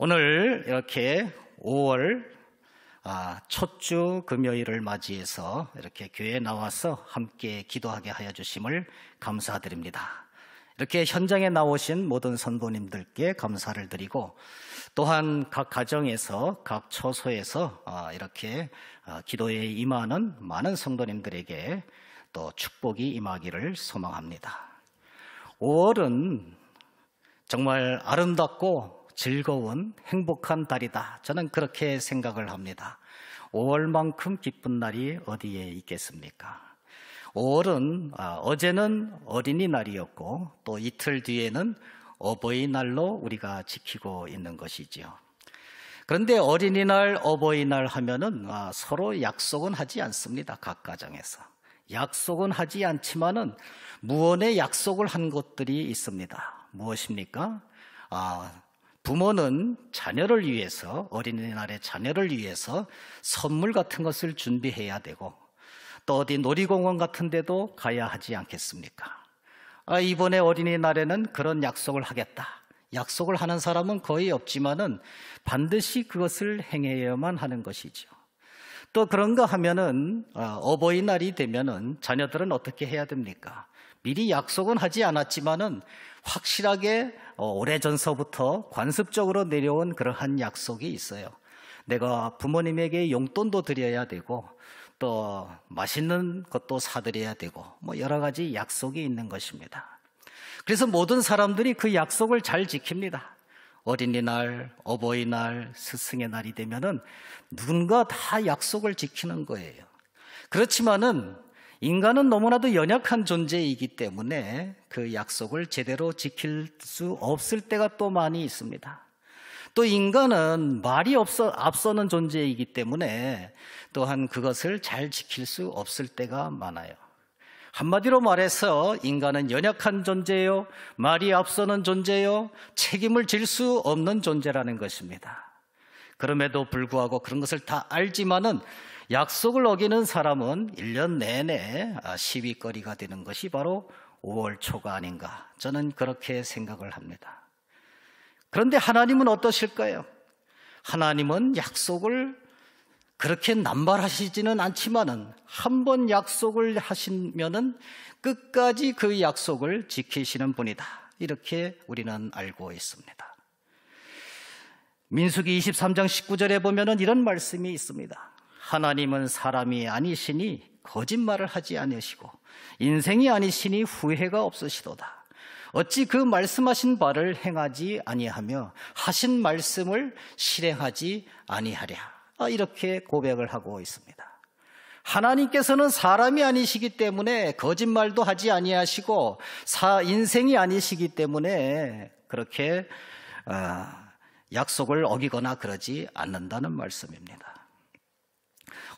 오늘 이렇게 5월 첫 주 금요일을 맞이해서 이렇게 교회에 나와서 함께 기도하게 하여 주심을 감사드립니다. 이렇게 현장에 나오신 모든 선도님들께 감사를 드리고, 또한 각 가정에서 각 처소에서 이렇게 기도에 임하는 많은 성도님들에게 또 축복이 임하기를 소망합니다. 5월은 정말 아름답고 즐거운 행복한 달이다. 저는 그렇게 생각을 합니다. 5월만큼 기쁜 날이 어디에 있겠습니까? 5월은 어제는 어린이날이었고 또 이틀 뒤에는 어버이날로 우리가 지키고 있는 것이지요. 그런데 어린이날, 어버이날 하면은 서로 약속은 하지 않습니다. 각 가정에서. 약속은 하지 않지만은 무언의 약속을 한 것들이 있습니다. 무엇입니까? 부모는 자녀를 위해서, 어린이날에 자녀를 위해서 선물 같은 것을 준비해야 되고, 또 어디 놀이공원 같은 데도 가야 하지 않겠습니까? 이번에 어린이날에는 그런 약속을 하겠다. 약속을 하는 사람은 거의 없지만은 반드시 그것을 행해야만 하는 것이죠. 또 그런가 하면은 어버이날이 되면은 자녀들은 어떻게 해야 됩니까? 미리 약속은 하지 않았지만은 확실하게 오래전서부터 관습적으로 내려온 그러한 약속이 있어요. 내가 부모님에게 용돈도 드려야 되고 또 맛있는 것도 사드려야 되고 여러 가지 약속이 있는 것입니다. 그래서 모든 사람들이 그 약속을 잘 지킵니다. 어린이날, 어버이날, 스승의 날이 되면은 누군가 다 약속을 지키는 거예요. 그렇지만은 인간은 너무나도 연약한 존재이기 때문에 그 약속을 제대로 지킬 수 없을 때가 또 많이 있습니다. 또 인간은 말이 앞서는 존재이기 때문에 또한 그것을 잘 지킬 수 없을 때가 많아요. 한마디로 말해서 인간은 연약한 존재요, 말이 앞서는 존재요, 책임을 질 수 없는 존재라는 것입니다. 그럼에도 불구하고 그런 것을 다 알지만은 약속을 어기는 사람은 1년 내내 시비거리가 되는 것이 바로 5월 초가 아닌가, 저는 그렇게 생각을 합니다. 그런데 하나님은 어떠실까요? 하나님은 약속을 그렇게 남발하시지는 않지만은 한 번 약속을 하시면은 끝까지 그 약속을 지키시는 분이다. 이렇게 우리는 알고 있습니다. 민수기 23장 19절에 보면은 이런 말씀이 있습니다. 하나님은 사람이 아니시니 거짓말을 하지 않으시고 인생이 아니시니 후회가 없으시도다. 어찌 그 말씀하신 바를 행하지 아니하며 하신 말씀을 실행하지 아니하랴. 이렇게 고백을 하고 있습니다. 하나님께서는 사람이 아니시기 때문에 거짓말도 하지 아니하시고 인생이 아니시기 때문에 그렇게 약속을 어기거나 그러지 않는다는 말씀입니다.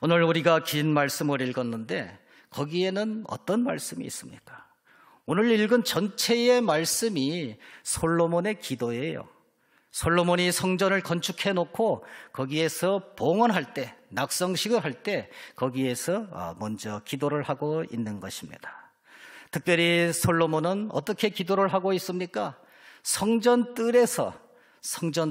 오늘 우리가 긴 말씀을 읽었는데 거기에는 어떤 말씀이 있습니까? 오늘 읽은 전체의 말씀이 솔로몬의 기도예요. 솔로몬이 성전을 건축해 놓고 거기에서 봉헌할 때, 낙성식을 할 때 거기에서 먼저 기도를 하고 있는 것입니다. 특별히 솔로몬은 어떻게 기도를 하고 있습니까? 성전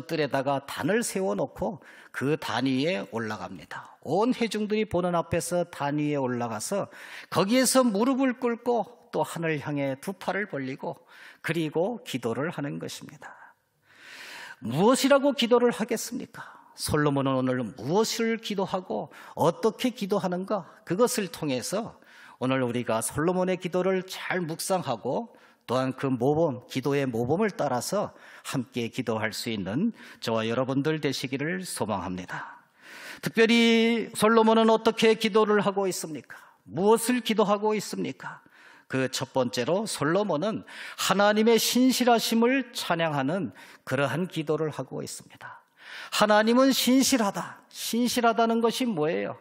뜰에다가 단을 세워놓고 그 단 위에 올라갑니다. 온 회중들이 보는 앞에서 단 위에 올라가서 거기에서 무릎을 꿇고 또 하늘 향해 두 팔을 벌리고 그리고 기도를 하는 것입니다. 무엇이라고 기도를 하겠습니까? 솔로몬은 오늘 무엇을 기도하고 어떻게 기도하는가? 그것을 통해서 오늘 우리가 솔로몬의 기도를 잘 묵상하고 또한 그 기도의 모범을 따라서 함께 기도할 수 있는 저와 여러분들 되시기를 소망합니다. 특별히 솔로몬은 어떻게 기도를 하고 있습니까? 무엇을 기도하고 있습니까? 그 첫 번째로 솔로몬은 하나님의 신실하심을 찬양하는 그러한 기도를 하고 있습니다. 하나님은 신실하다. 신실하다는 것이 뭐예요?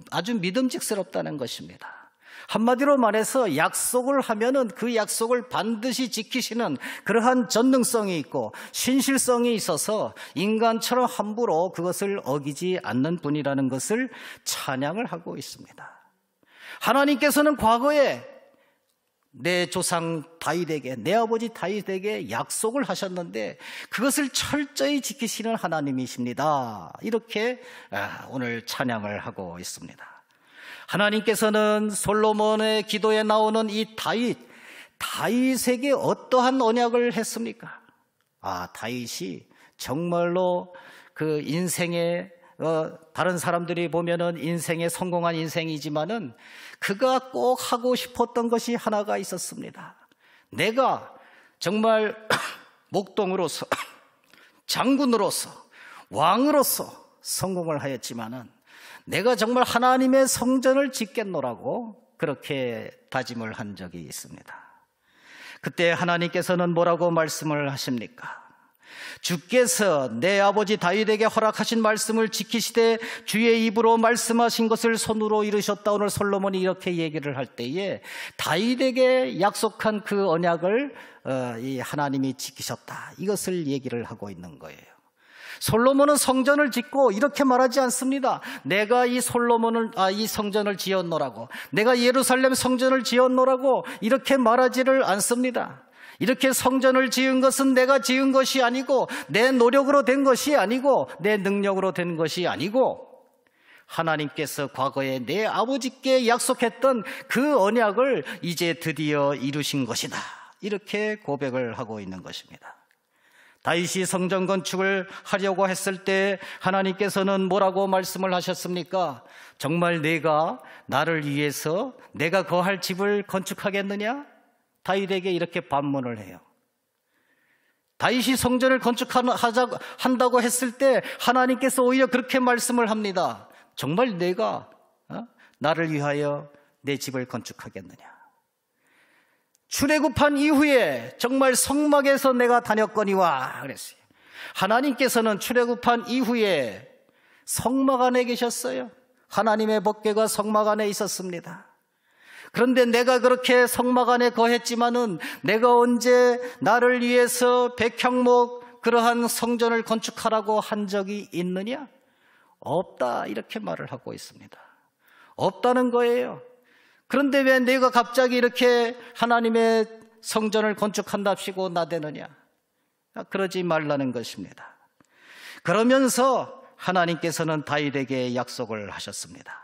아주 믿음직스럽다는 것입니다. 한마디로 말해서 약속을 하면은 그 약속을 반드시 지키시는 그러한 전능성이 있고 신실성이 있어서 인간처럼 함부로 그것을 어기지 않는 분이라는 것을 찬양을 하고 있습니다. 하나님께서는 과거에 내 조상 다윗에게, 내 아버지 다윗에게 약속을 하셨는데 그것을 철저히 지키시는 하나님이십니다. 이렇게 오늘 찬양을 하고 있습니다. 하나님께서는 솔로몬의 기도에 나오는 이 다윗에게 어떠한 언약을 했습니까? 다윗이 정말로 그 인생에 다른 사람들이 보면은 인생에 성공한 인생이지만은 그가 꼭 하고 싶었던 것이 하나가 있었습니다. 내가 정말 목동으로서, 장군으로서, 왕으로서 성공을 하였지만은 내가 정말 하나님의 성전을 짓겠노라고 그렇게 다짐을 한 적이 있습니다. 그때 하나님께서는 뭐라고 말씀을 하십니까? 주께서 내 아버지 다윗에게 허락하신 말씀을 지키시되 주의 입으로 말씀하신 것을 손으로 이루셨다. 오늘 솔로몬이 이렇게 얘기를 할 때에 다윗에게 약속한 그 언약을 이 하나님이 지키셨다. 이것을 얘기를 하고 있는 거예요. 솔로몬은 성전을 짓고 이렇게 말하지 않습니다. 내가 이 성전을 지었노라고, 내가 예루살렘 성전을 지었노라고 이렇게 말하지를 않습니다. 이렇게 성전을 지은 것은 내가 지은 것이 아니고 내 노력으로 된 것이 아니고 내 능력으로 된 것이 아니고 하나님께서 과거에 내 아버지께 약속했던 그 언약을 이제 드디어 이루신 것이다. 이렇게 고백을 하고 있는 것입니다. 다윗이 성전 건축을 하려고 했을 때 하나님께서는 뭐라고 말씀을 하셨습니까? 정말 내가 나를 위해서 내가 거할 집을 건축하겠느냐? 다윗에게 이렇게 반문을 해요. 다윗이 성전을 건축한다고 했을 때 하나님께서 오히려 그렇게 말씀을 합니다. 정말 내가 나를 위하여 내 집을 건축하겠느냐? 출애굽한 이후에 정말 성막에서 내가 다녔거니와 그랬어요. 하나님께서는 출애굽한 이후에 성막 안에 계셨어요. 하나님의 법궤가 성막 안에 있었습니다. 그런데 내가 그렇게 성막 안에 거했지만은 내가 언제 나를 위해서 백향목 그러한 성전을 건축하라고 한 적이 있느냐? 없다. 이렇게 말을 하고 있습니다. 없다는 거예요. 그런데 왜 내가 갑자기 이렇게 하나님의 성전을 건축한답시고 나대느냐? 그러지 말라는 것입니다. 그러면서 하나님께서는 다윗에게 약속을 하셨습니다.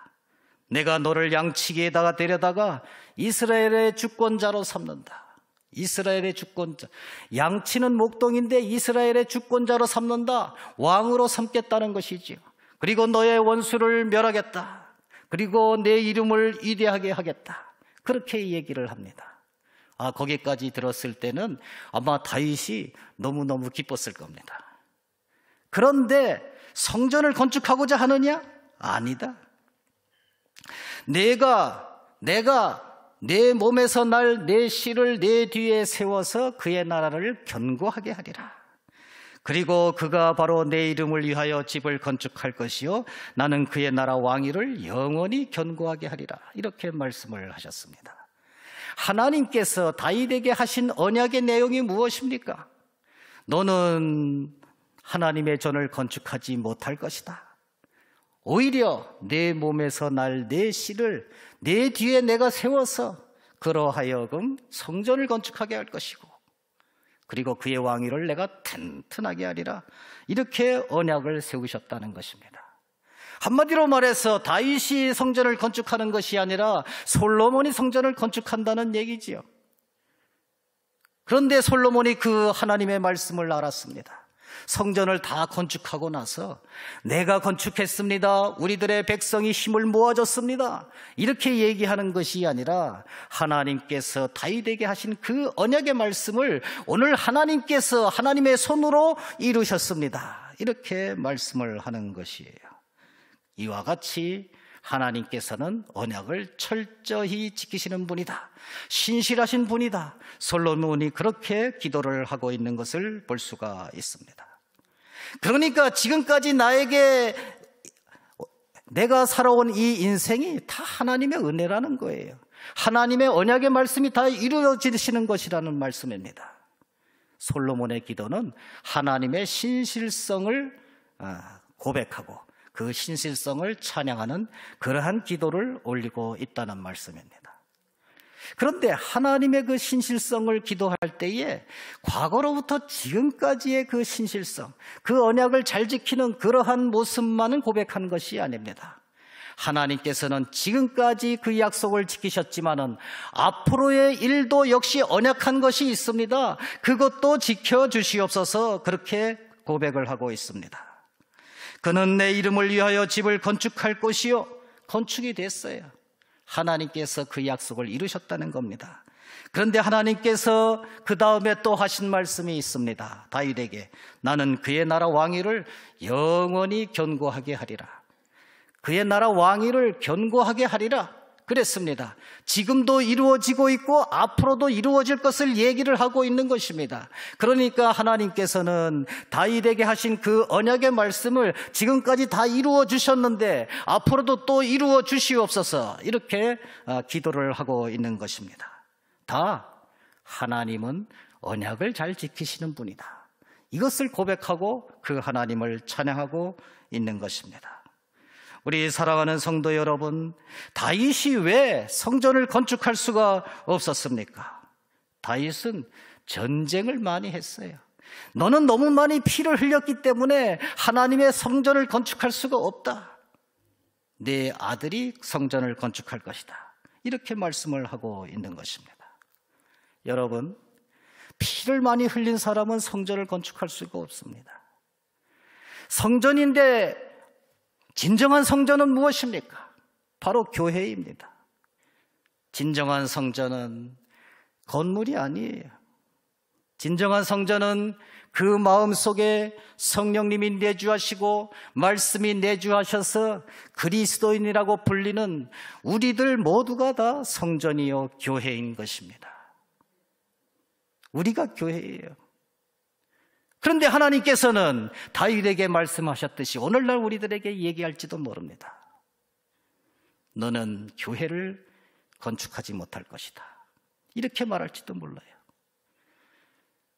내가 너를 양치기에다가 데려다가 이스라엘의 주권자로 삼는다. 이스라엘의 주권자. 양치는 목동인데 이스라엘의 주권자로 삼는다. 왕으로 삼겠다는 것이지요. 그리고 너의 원수를 멸하겠다. 그리고 내 이름을 위대하게 하겠다. 그렇게 얘기를 합니다. 거기까지 들었을 때는 아마 다윗이 너무너무 기뻤을 겁니다. 그런데 성전을 건축하고자 하느냐? 아니다. 내가 내 몸에서 날 내 씨를 내 뒤에 세워서 그의 나라를 견고하게 하리라. 그리고 그가 바로 내 이름을 위하여 집을 건축할 것이요 나는 그의 나라 왕위를 영원히 견고하게 하리라. 이렇게 말씀을 하셨습니다. 하나님께서 다윗에게 하신 언약의 내용이 무엇입니까? 너는 하나님의 전을 건축하지 못할 것이다. 오히려 내 몸에서 날 내 씨를 내 뒤에 내가 세워서 그러하여금 성전을 건축하게 할 것이고 그리고 그의 왕위를 내가 튼튼하게 하리라. 이렇게 언약을 세우셨다는 것입니다. 한마디로 말해서 다윗이 성전을 건축하는 것이 아니라 솔로몬이 성전을 건축한다는 얘기지요. 그런데 솔로몬이 그 하나님의 말씀을 알았습니다. 성전을 다 건축하고 나서 내가 건축했습니다. 우리들의 백성이 힘을 모아줬습니다. 이렇게 얘기하는 것이 아니라 하나님께서 다윗에게 하신 그 언약의 말씀을 오늘 하나님께서 하나님의 손으로 이루셨습니다. 이렇게 말씀을 하는 것이에요. 이와 같이 하나님께서는 언약을 철저히 지키시는 분이다. 신실하신 분이다. 솔로몬이 그렇게 기도를 하고 있는 것을 볼 수가 있습니다. 그러니까 지금까지 내가 살아온 이 인생이 다 하나님의 은혜라는 거예요. 하나님의 언약의 말씀이 다 이루어지시는 것이라는 말씀입니다. 솔로몬의 기도는 하나님의 신실성을 고백하고 그 신실성을 찬양하는 그러한 기도를 올리고 있다는 말씀입니다. 그런데 하나님의 그 신실성을 기도할 때에 과거로부터 지금까지의 그 신실성, 그 언약을 잘 지키는 그러한 모습만은 고백한 것이 아닙니다. 하나님께서는 지금까지 그 약속을 지키셨지만은 앞으로의 일도 역시 언약한 것이 있습니다. 그것도 지켜주시옵소서, 그렇게 고백을 하고 있습니다. 그는 내 이름을 위하여 집을 건축할 곳이요, 건축이 됐어요. 하나님께서 그 약속을 이루셨다는 겁니다. 그런데 하나님께서 그 다음에 또 하신 말씀이 있습니다. 다윗에게 나는 그의 나라 왕위를 영원히 견고하게 하리라. 그의 나라 왕위를 견고하게 하리라 그랬습니다. 지금도 이루어지고 있고 앞으로도 이루어질 것을 얘기를 하고 있는 것입니다. 그러니까 하나님께서는 다윗에게 하신 그 언약의 말씀을 지금까지 다 이루어 주셨는데 앞으로도 또 이루어 주시옵소서, 이렇게 기도를 하고 있는 것입니다. 다 하나님은 언약을 잘 지키시는 분이다, 이것을 고백하고 그 하나님을 찬양하고 있는 것입니다. 우리 사랑하는 성도 여러분, 다윗이 왜 성전을 건축할 수가 없었습니까? 다윗은 전쟁을 많이 했어요. 너는 너무 많이 피를 흘렸기 때문에 하나님의 성전을 건축할 수가 없다. 내 아들이 성전을 건축할 것이다, 이렇게 말씀을 하고 있는 것입니다. 여러분, 피를 많이 흘린 사람은 성전을 건축할 수가 없습니다. 성전인데 진정한 성전은 무엇입니까? 바로 교회입니다. 진정한 성전은 건물이 아니에요. 진정한 성전은 그 마음속에 성령님이 내주하시고 말씀이 내주하셔서 그리스도인이라고 불리는 우리들 모두가 다 성전이요 교회인 것입니다. 우리가 교회예요. 그런데 하나님께서는 다윗에게 말씀하셨듯이 오늘날 우리들에게 얘기할지도 모릅니다. 너는 교회를 건축하지 못할 것이다, 이렇게 말할지도 몰라요.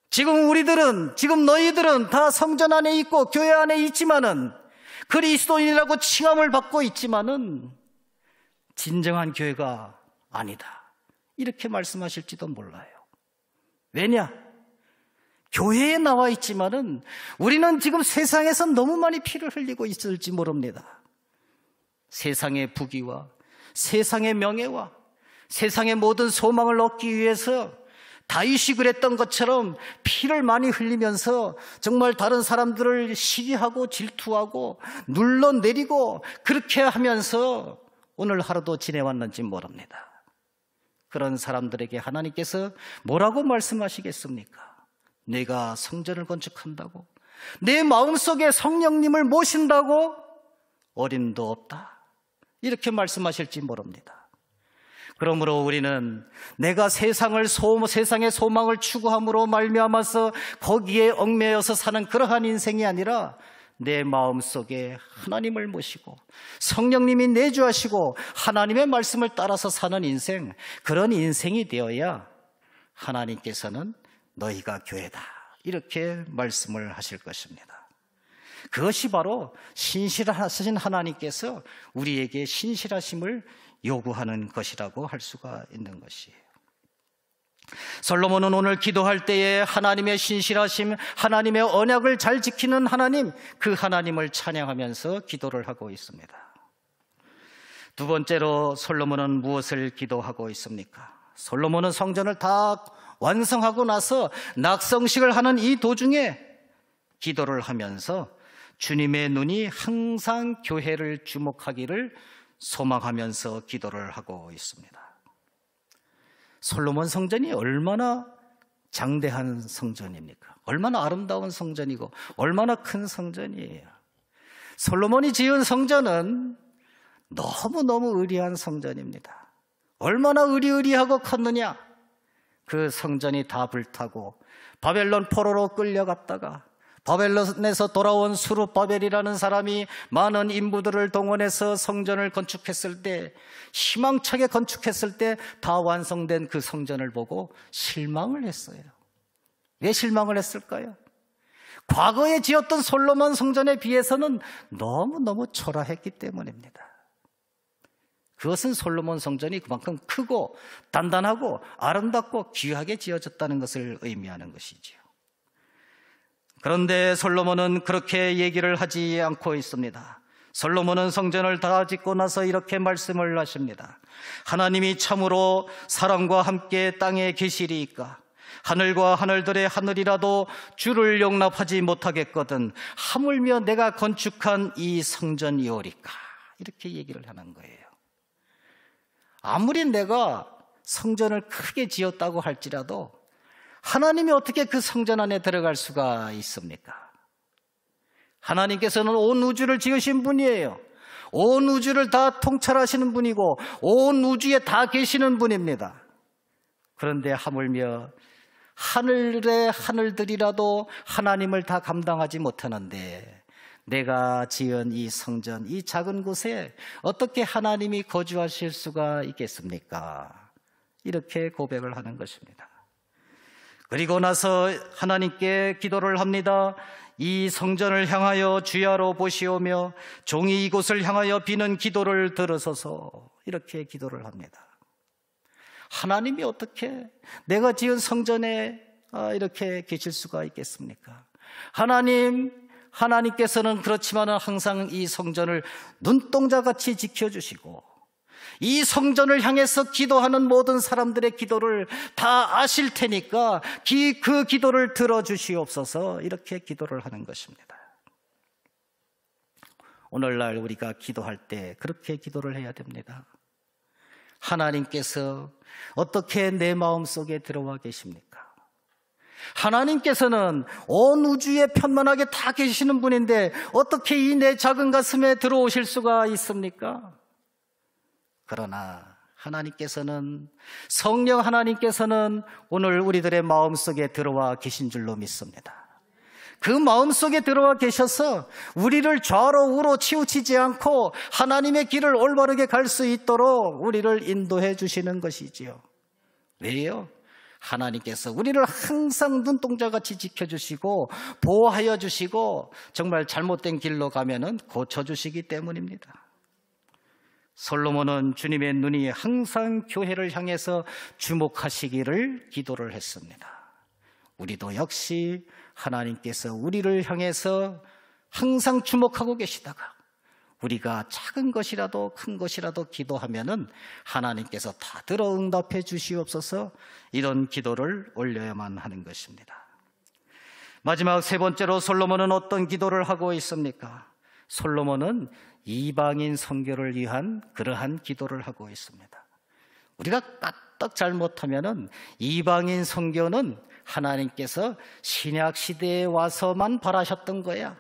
지금 너희들은 다 성전 안에 있고 교회 안에 있지만은, 그리스도인이라고 칭함을 받고 있지만은 진정한 교회가 아니다, 이렇게 말씀하실지도 몰라요. 왜냐? 교회에 나와 있지만은 우리는 지금 세상에서 너무 많이 피를 흘리고 있을지 모릅니다. 세상의 부귀와 세상의 명예와 세상의 모든 소망을 얻기 위해서 다윗이 그랬던 것처럼 피를 많이 흘리면서 정말 다른 사람들을 시기하고 질투하고 눌러내리고 그렇게 하면서 오늘 하루도 지내왔는지 모릅니다. 그런 사람들에게 하나님께서 뭐라고 말씀하시겠습니까? 내가 성전을 건축한다고, 내 마음속에 성령님을 모신다고 어림도 없다, 이렇게 말씀하실지 모릅니다. 그러므로 우리는 내가 세상의 소망을 추구함으로 말미암아서 거기에 얽매여서 사는 그러한 인생이 아니라 내 마음속에 하나님을 모시고 성령님이 내주하시고 하나님의 말씀을 따라서 사는 인생, 그런 인생이 되어야 하나님께서는 너희가 교회다, 이렇게 말씀을 하실 것입니다. 그것이 바로 신실하신 하나님께서 우리에게 신실하심을 요구하는 것이라고 할 수가 있는 것이에요. 솔로몬은 오늘 기도할 때에 하나님의 신실하심, 하나님의 언약을 잘 지키는 하나님, 그 하나님을 찬양하면서 기도를 하고 있습니다. 두 번째로 솔로몬은 무엇을 기도하고 있습니까? 솔로몬은 성전을 다 완성하고 나서 낙성식을 하는 이 도중에 기도를 하면서 주님의 눈이 항상 교회를 주목하기를 소망하면서 기도를 하고 있습니다. 솔로몬 성전이 얼마나 장대한 성전입니까? 얼마나 아름다운 성전이고 얼마나 큰 성전이에요. 솔로몬이 지은 성전은 너무너무 의리한 성전입니다. 얼마나 의리하고 컸느냐? 그 성전이 다 불타고 바벨론 포로로 끌려갔다가 바벨론에서 돌아온 수룹바벨이라는 사람이 많은 인부들을 동원해서 성전을 건축했을 때, 희망차게 건축했을 때 다 완성된 그 성전을 보고 실망을 했어요. 왜 실망을 했을까요? 과거에 지었던 솔로몬 성전에 비해서는 너무너무 초라했기 때문입니다. 그것은 솔로몬 성전이 그만큼 크고 단단하고 아름답고 귀하게 지어졌다는 것을 의미하는 것이지요. 그런데 솔로몬은 그렇게 얘기를 하지 않고 있습니다. 솔로몬은 성전을 다 짓고 나서 이렇게 말씀을 하십니다. 하나님이 참으로 사람과 함께 땅에 계시리이까 하늘과 하늘들의 하늘이라도 주를 용납하지 못하겠거든 하물며 내가 건축한 이 성전이오리까. 이렇게 얘기를 하는 거예요. 아무리 내가 성전을 크게 지었다고 할지라도 하나님이 어떻게 그 성전 안에 들어갈 수가 있습니까? 하나님께서는 온 우주를 지으신 분이에요. 온 우주를 다 통찰하시는 분이고 온 우주에 다 계시는 분입니다. 그런데 하물며 하늘의 하늘들이라도 하나님을 다 감당하지 못하는데 내가 지은 이 성전, 이 작은 곳에 어떻게 하나님이 거주하실 수가 있겠습니까? 이렇게 고백을 하는 것입니다. 그리고 나서 하나님께 기도를 합니다. 이 성전을 향하여 주야로 보시오며 종이 이곳을 향하여 비는 기도를 들으소서. 이렇게 기도를 합니다. 하나님이 어떻게 내가 지은 성전에 이렇게 계실 수가 있겠습니까? 하나님께서는 그렇지만 항상 이 성전을 눈동자같이 지켜주시고 이 성전을 향해서 기도하는 모든 사람들의 기도를 다 아실 테니까 그 기도를 들어주시옵소서. 이렇게 기도를 하는 것입니다. 오늘날 우리가 기도할 때 그렇게 기도를 해야 됩니다. 하나님께서 어떻게 내 마음속에 들어와 계십니까? 하나님께서는 온 우주에 편만하게 다 계시는 분인데 어떻게 이 내 작은 가슴에 들어오실 수가 있습니까? 그러나 성령 하나님께서는 오늘 우리들의 마음속에 들어와 계신 줄로 믿습니다. 그 마음속에 들어와 계셔서 우리를 좌로 우로 치우치지 않고 하나님의 길을 올바르게 갈 수 있도록 우리를 인도해 주시는 것이지요. 왜요? 하나님께서 우리를 항상 눈동자같이 지켜주시고 보호하여 주시고 정말 잘못된 길로 가면은 고쳐주시기 때문입니다. 솔로몬은 주님의 눈이 항상 교회를 향해서 주목하시기를 기도를 했습니다. 우리도 역시 하나님께서 우리를 향해서 항상 주목하고 계시다가 우리가 작은 것이라도 큰 것이라도 기도하면은 하나님께서 다 들어 응답해 주시옵소서. 이런 기도를 올려야만 하는 것입니다. 마지막 세 번째로 솔로몬은 어떤 기도를 하고 있습니까? 솔로몬은 이방인 선교를 위한 그러한 기도를 하고 있습니다. 우리가 까딱 잘못하면은 이방인 선교는 하나님께서 신약 시대에 와서만 바라셨던 거야.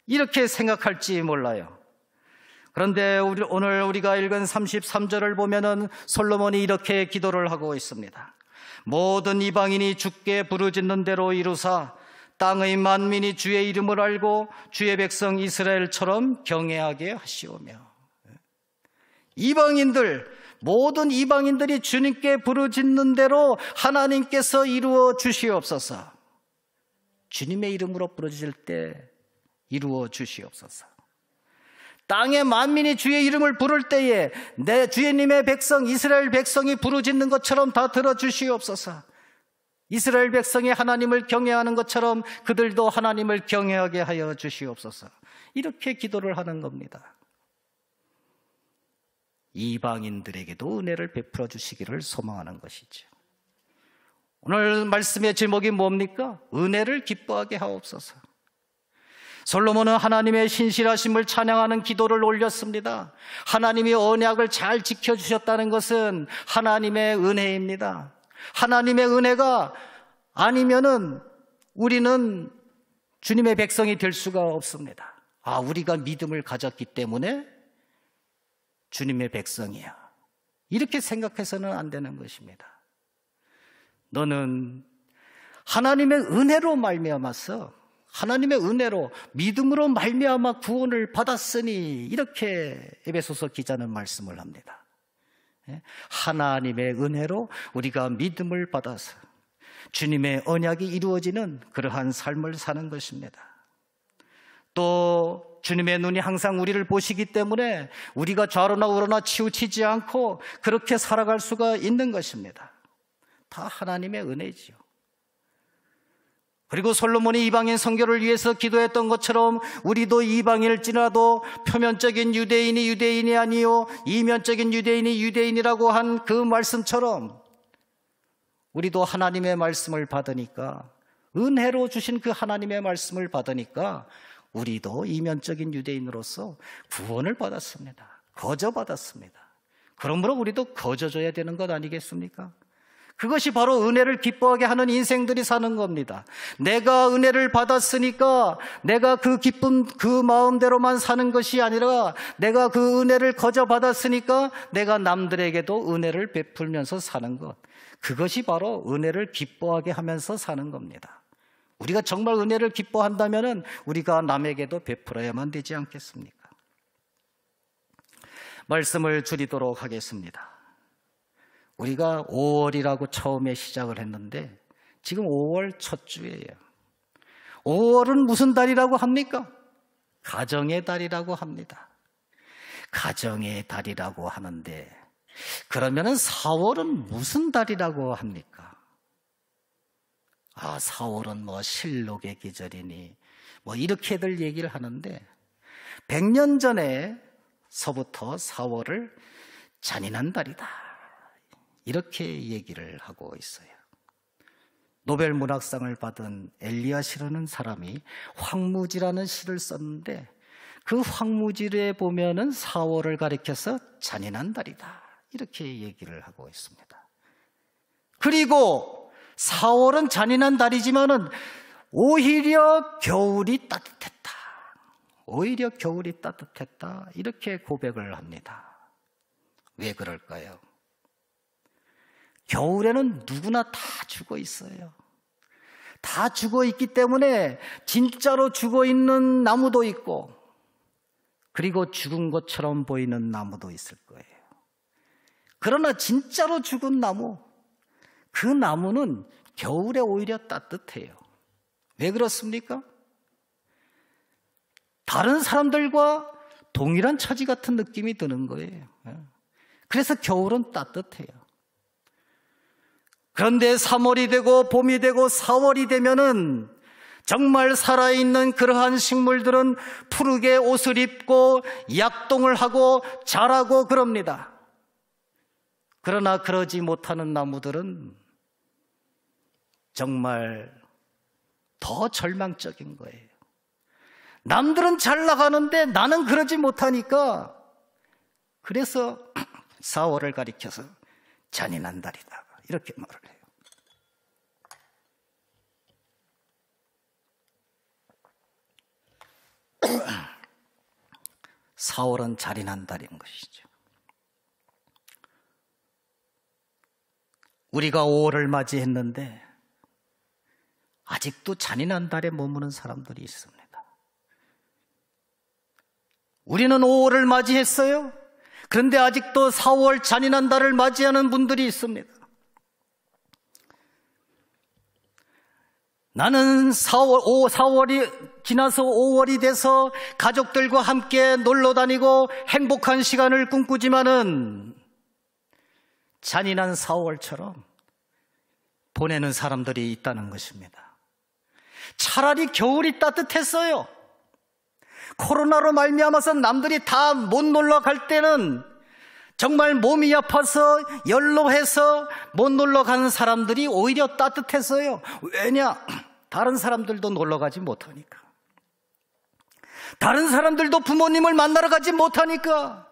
이렇게 생각할지 몰라요. 그런데 오늘 우리가 읽은 33절을 보면은 솔로몬이 이렇게 기도를 하고 있습니다. 모든 이방인이 주께 부르짖는 대로 이루사 땅의 만민이 주의 이름을 알고 주의 백성 이스라엘처럼 경외하게 하시오며. 모든 이방인들이 주님께 부르짖는 대로 하나님께서 이루어 주시옵소서. 주님의 이름으로 부르짖을 때 이루어 주시옵소서. 땅의 만민이 주의 이름을 부를 때에 내 주님의 백성 이스라엘 백성이 부르짖는 것처럼 다 들어주시옵소서. 이스라엘 백성이 하나님을 경외하는 것처럼 그들도 하나님을 경외하게 하여 주시옵소서. 이렇게 기도를 하는 겁니다. 이방인들에게도 은혜를 베풀어 주시기를 소망하는 것이죠. 오늘 말씀의 제목이 뭡니까? 은혜를 기뻐하게 하옵소서. 솔로몬은 하나님의 신실하심을 찬양하는 기도를 올렸습니다. 하나님이 언약을 잘 지켜주셨다는 것은 하나님의 은혜입니다. 하나님의 은혜가 아니면은 우리는 주님의 백성이 될 수가 없습니다. 우리가 믿음을 가졌기 때문에 주님의 백성이야. 이렇게 생각해서는 안 되는 것입니다. 너는 하나님의 은혜로 말미암아서 하나님의 은혜로 믿음으로 말미암아 구원을 받았으니 이렇게 에베소서 기자는 말씀을 합니다. 하나님의 은혜로 우리가 믿음을 받아서 주님의 언약이 이루어지는 그러한 삶을 사는 것입니다. 또 주님의 눈이 항상 우리를 보시기 때문에 우리가 좌로나 우로나 치우치지 않고 그렇게 살아갈 수가 있는 것입니다. 다 하나님의 은혜지요. 그리고 솔로몬이 이방인 선교를 위해서 기도했던 것처럼 우리도 이방인일지라도 표면적인 유대인이 유대인이 아니요 이면적인 유대인이 유대인이라고 한 그 말씀처럼 우리도 하나님의 말씀을 받으니까, 은혜로 주신 그 하나님의 말씀을 받으니까 우리도 이면적인 유대인으로서 구원을 받았습니다. 거저받았습니다. 그러므로 우리도 거저줘야 되는 것 아니겠습니까? 그것이 바로 은혜를 기뻐하게 하는 인생들이 사는 겁니다. 내가 은혜를 받았으니까 내가 그 기쁨 그 마음대로만 사는 것이 아니라, 내가 그 은혜를 거저 받았으니까 내가 남들에게도 은혜를 베풀면서 사는 것, 그것이 바로 은혜를 기뻐하게 하면서 사는 겁니다. 우리가 정말 은혜를 기뻐한다면 우리가 남에게도 베풀어야만 되지 않겠습니까? 말씀을 줄이도록 하겠습니다. 우리가 5월이라고 처음에 시작을 했는데 지금 5월 첫 주예요. 5월은 무슨 달이라고 합니까? 가정의 달이라고 합니다. 가정의 달이라고 하는데, 그러면은 4월은 무슨 달이라고 합니까? 4월은 뭐 실록의 계절이니 뭐 이렇게들 얘기를 하는데, 100년 전에서부터 4월을 잔인한 달이다, 이렇게 얘기를 하고 있어요. 노벨 문학상을 받은 엘리아시라는 사람이 황무지라는 시를 썼는데, 그 황무지에 보면은 4월을 가리켜서 잔인한 달이다, 이렇게 얘기를 하고 있습니다. 그리고 4월은 잔인한 달이지만은 오히려 겨울이 따뜻했다, 오히려 겨울이 따뜻했다, 이렇게 고백을 합니다. 왜 그럴까요? 겨울에는 누구나 다 죽어 있어요. 다 죽어 있기 때문에 진짜로 죽어 있는 나무도 있고, 그리고 죽은 것처럼 보이는 나무도 있을 거예요. 그러나 진짜로 죽은 나무, 그 나무는 겨울에 오히려 따뜻해요. 왜 그렇습니까? 다른 사람들과 동일한 처지 같은 느낌이 드는 거예요. 그래서 겨울은 따뜻해요. 그런데 3월이 되고 봄이 되고 4월이 되면은 정말 살아있는 그러한 식물들은 푸르게 옷을 입고 약동을 하고 자라고 그럽니다. 그러나 그러지 못하는 나무들은 정말 더 절망적인 거예요. 남들은 잘 나가는데 나는 그러지 못하니까, 그래서 4월을 가리켜서 잔인한 달이다, 이렇게 말을 해요. 4월은 잔인한 달인 것이죠. 우리가 5월을 맞이했는데 아직도 잔인한 달에 머무는 사람들이 있습니다. 우리는 5월을 맞이했어요. 그런데 아직도 4월 잔인한 달을 맞이하는 분들이 있습니다. 나는 4월이 지나서 5월이 돼서 가족들과 함께 놀러 다니고 행복한 시간을 꿈꾸지만은 잔인한 4월처럼 보내는 사람들이 있다는 것입니다. 차라리 겨울이 따뜻했어요. 코로나로 말미암아서 남들이 다 못 놀러 갈 때는 정말 몸이 아파서 연로해서 못 놀러 가는 사람들이 오히려 따뜻했어요. 왜냐? 다른 사람들도 놀러 가지 못하니까. 다른 사람들도 부모님을 만나러 가지 못하니까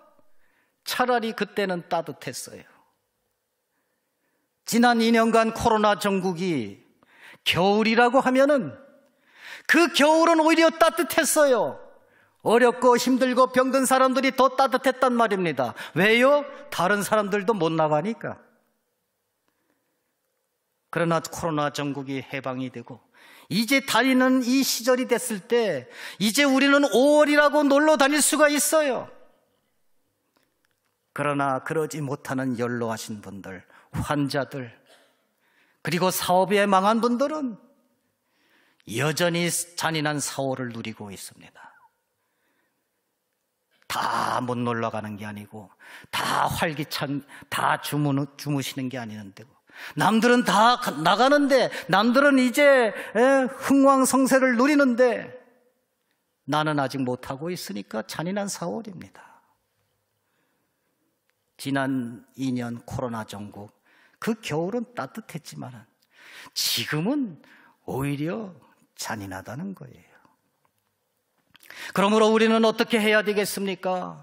차라리 그때는 따뜻했어요. 지난 2년간 코로나 전국이 겨울이라고 하면은 그 겨울은 오히려 따뜻했어요. 어렵고 힘들고 병든 사람들이 더 따뜻했단 말입니다. 왜요? 다른 사람들도 못 나가니까. 그러나 코로나 전국이 해방이 되고 이제 다니는 이 시절이 됐을 때 이제 우리는 5월이라고 놀러 다닐 수가 있어요. 그러나 그러지 못하는 연로하신 분들, 환자들, 그리고 사업에 망한 분들은 여전히 잔인한 4월을 누리고 있습니다. 다 못 놀러 가는 게 아니고, 다 활기찬, 다 주무시는 게 아니는데, 남들은 다 나가는데, 남들은 이제 흥왕성쇠를 누리는데, 나는 아직 못하고 있으니까 잔인한 4월입니다. 지난 2년 코로나 전국, 그 겨울은 따뜻했지만 지금은 오히려 잔인하다는 거예요. 그러므로 우리는 어떻게 해야 되겠습니까?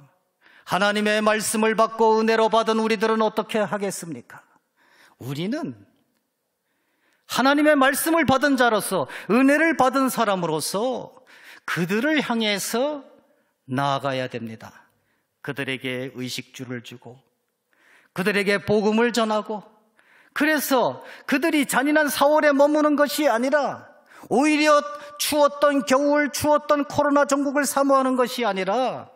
하나님의 말씀을 받고 은혜로 받은 우리들은 어떻게 하겠습니까? 우리는 하나님의 말씀을 받은 자로서, 은혜를 받은 사람으로서 그들을 향해서 나아가야 됩니다. 그들에게 의식주를 주고, 그들에게 복음을 전하고, 그래서 그들이 잔인한 4월에 머무는 것이 아니라, 오히려 추웠던 겨울, 추웠던 코로나 전국을 사모하는 것이 아니라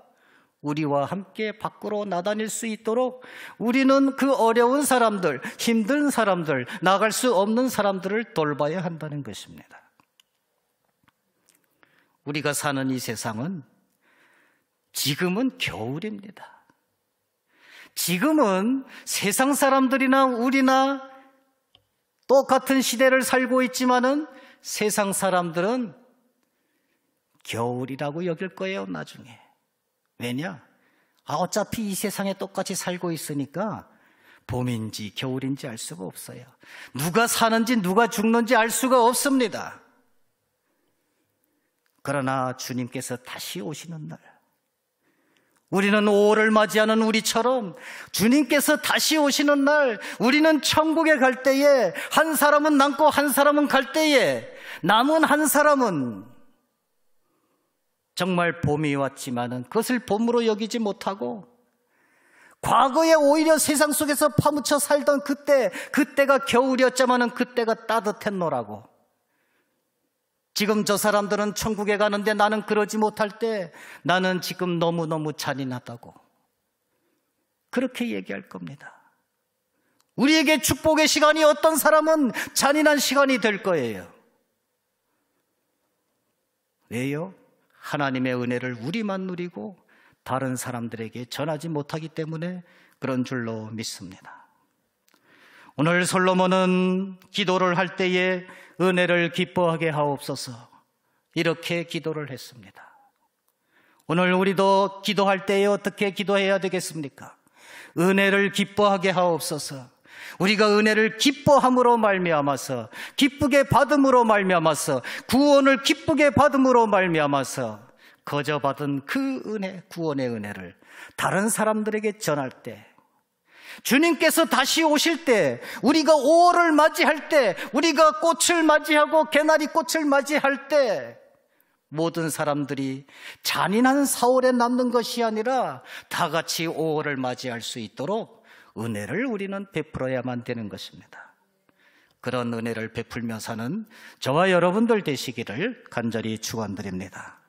우리와 함께 밖으로 나다닐 수 있도록 우리는 그 어려운 사람들, 힘든 사람들, 나갈 수 없는 사람들을 돌봐야 한다는 것입니다. 우리가 사는 이 세상은 지금은 겨울입니다. 지금은 세상 사람들이나 우리나 똑같은 시대를 살고 있지만은 세상 사람들은 겨울이라고 여길 거예요, 나중에. 왜냐? 어차피 이 세상에 똑같이 살고 있으니까 봄인지 겨울인지 알 수가 없어요. 누가 사는지 누가 죽는지 알 수가 없습니다. 그러나 주님께서 다시 오시는 날, 우리는 5월을 맞이하는 우리처럼 주님께서 다시 오시는 날, 우리는 천국에 갈 때에 한 사람은 남고 한 사람은 갈 때에 남은 한 사람은 정말 봄이 왔지만은 그것을 봄으로 여기지 못하고 과거에 오히려 세상 속에서 파묻혀 살던 그때가 겨울이었지만은 그때가 따뜻했노라고, 지금 저 사람들은 천국에 가는데 나는 그러지 못할 때 나는 지금 너무너무 잔인하다고 그렇게 얘기할 겁니다. 우리에게 축복의 시간이 어떤 사람은 잔인한 시간이 될 거예요. 왜요? 하나님의 은혜를 우리만 누리고 다른 사람들에게 전하지 못하기 때문에 그런 줄로 믿습니다. 오늘 솔로몬은 기도를 할 때에 은혜를 기뻐하게 하옵소서, 이렇게 기도를 했습니다. 오늘 우리도 기도할 때에 어떻게 기도해야 되겠습니까? 은혜를 기뻐하게 하옵소서. 우리가 은혜를 기뻐함으로 말미암아서, 기쁘게 받음으로 말미암아서, 구원을 기쁘게 받음으로 말미암아서 거저 받은 그 은혜, 구원의 은혜를 다른 사람들에게 전할 때, 주님께서 다시 오실 때, 우리가 5월을 맞이할 때, 우리가 꽃을 맞이하고 개나리 꽃을 맞이할 때, 모든 사람들이 잔인한 4월에 남는 것이 아니라 다 같이 5월을 맞이할 수 있도록 은혜를 우리는 베풀어야만 되는 것입니다. 그런 은혜를 베풀며 사는 저와 여러분들 되시기를 간절히 축원드립니다.